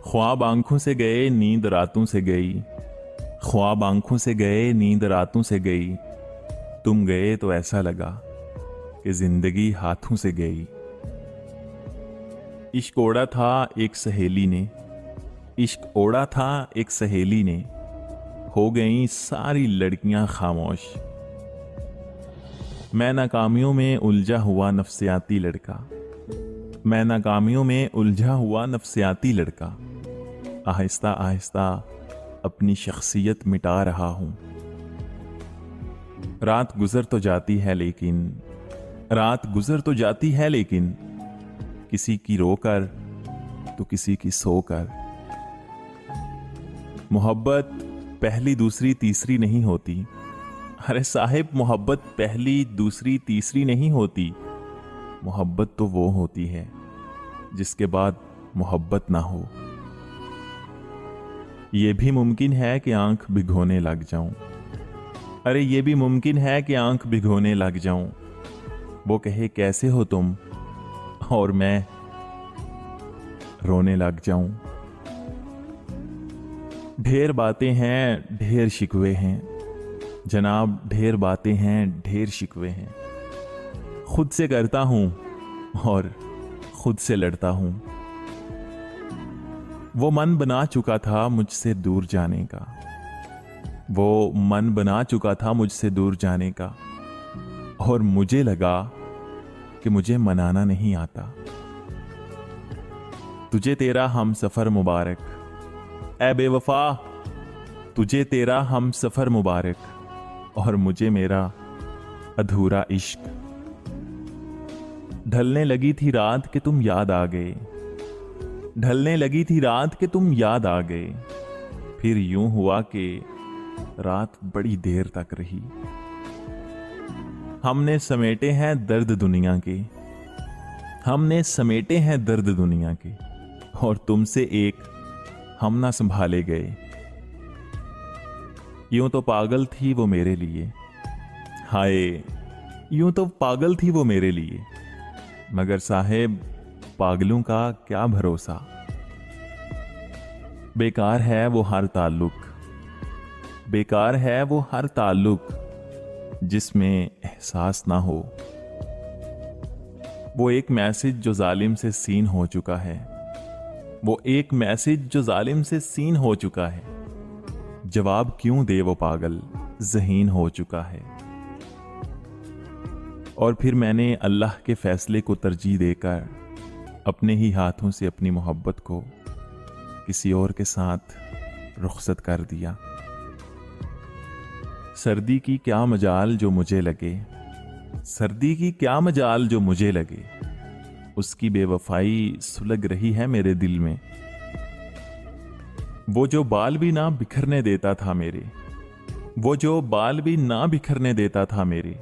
ख्वाब आंखों से गए नींद रातों से गई, ख्वाब आंखों से गए नींद रातों से गई, तुम गए तो ऐसा लगा कि जिंदगी हाथों से गई। इश्क ओढ़ा था एक सहेली ने, इश्क ओढ़ा था एक सहेली ने, हो गई सारी लड़कियां खामोश। मैं नाकामियों में उलझा हुआ नफ्सियाती लड़का, मैं नाकामियों में उलझा हुआ नफ्सियाती लड़का, आहिस्ता आहिस्ता अपनी शख्सियत मिटा रहा हूं। रात गुजर तो जाती है लेकिन, रात गुजर तो जाती है लेकिन, किसी की रोकर तो किसी की सोकर। मोहब्बत पहली दूसरी तीसरी नहीं होती, अरे साहिब मोहब्बत पहली दूसरी तीसरी नहीं होती। मोहब्बत तो वो होती है जिसके बाद मोहब्बत ना हो। ये भी मुमकिन है कि आंख भिगोने लग जाऊं, अरे ये भी मुमकिन है कि आंख भिगोने लग जाऊं। वो कहे कैसे हो तुम, और मैं रोने लग जाऊं। ढेर बातें हैं ढेर शिकवे हैं जनाब, ढेर बातें हैं ढेर शिकवे हैं। खुद से करता हूं और खुद से लड़ता हूं। वो मन बना चुका था मुझसे दूर जाने का, वो मन बना चुका था मुझसे दूर जाने का, और मुझे लगा कि मुझे मनाना नहीं आता। तुझे तेरा हम सफर मुबारक, ऐ बेवफा तुझे तेरा हम सफर मुबारक, और मुझे मेरा अधूरा इश्क। ढलने लगी थी रात कि तुम याद आ गए, ढलने लगी थी रात कि तुम याद आ गए, फिर यूं हुआ कि रात बड़ी देर तक रही। हमने समेटे हैं दर्द दुनिया के, हमने समेटे हैं दर्द दुनिया के, और तुमसे एक हम ना संभाले गए। यूं तो पागल थी वो मेरे लिए, हाय यूं तो पागल थी वो मेरे लिए, मगर साहेब पागलों का क्या भरोसा। बेकार है वो हर ताल्लुक, बेकार है वो हर ताल्लुक जिसमें एहसास ना हो। वो एक मैसेज जो जालिम से सीन हो चुका है, वो एक मैसेज जो जालिम से सीन हो चुका है। जवाब क्यों दे वो पागल ज़हीन हो चुका है। और फिर मैंने अल्लाह के फैसले को तरजीह देकर अपने ही हाथों से अपनी मोहब्बत को किसी और के साथ रुखसत कर दिया। सर्दी की क्या मजाल जो मुझे लगे, सर्दी की क्या मजाल जो मुझे लगे, उसकी बेवफाई सुलग रही है मेरे दिल में। वो जो बाल भी ना बिखरने देता था मेरे, वो जो बाल भी ना बिखरने देता था मेरे,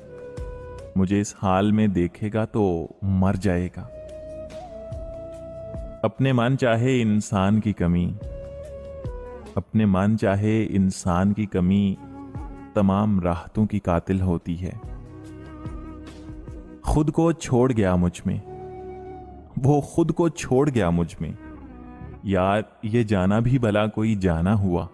मुझे इस हाल में देखेगा तो मर जाएगा। अपने मन चाहे इंसान की कमी, अपने मन चाहे इंसान की कमी तमाम राहतों की कातिल होती है। खुद को छोड़ गया मुझ में, वो खुद को छोड़ गया मुझ में। यार ये जाना भी भला कोई जाना हुआ,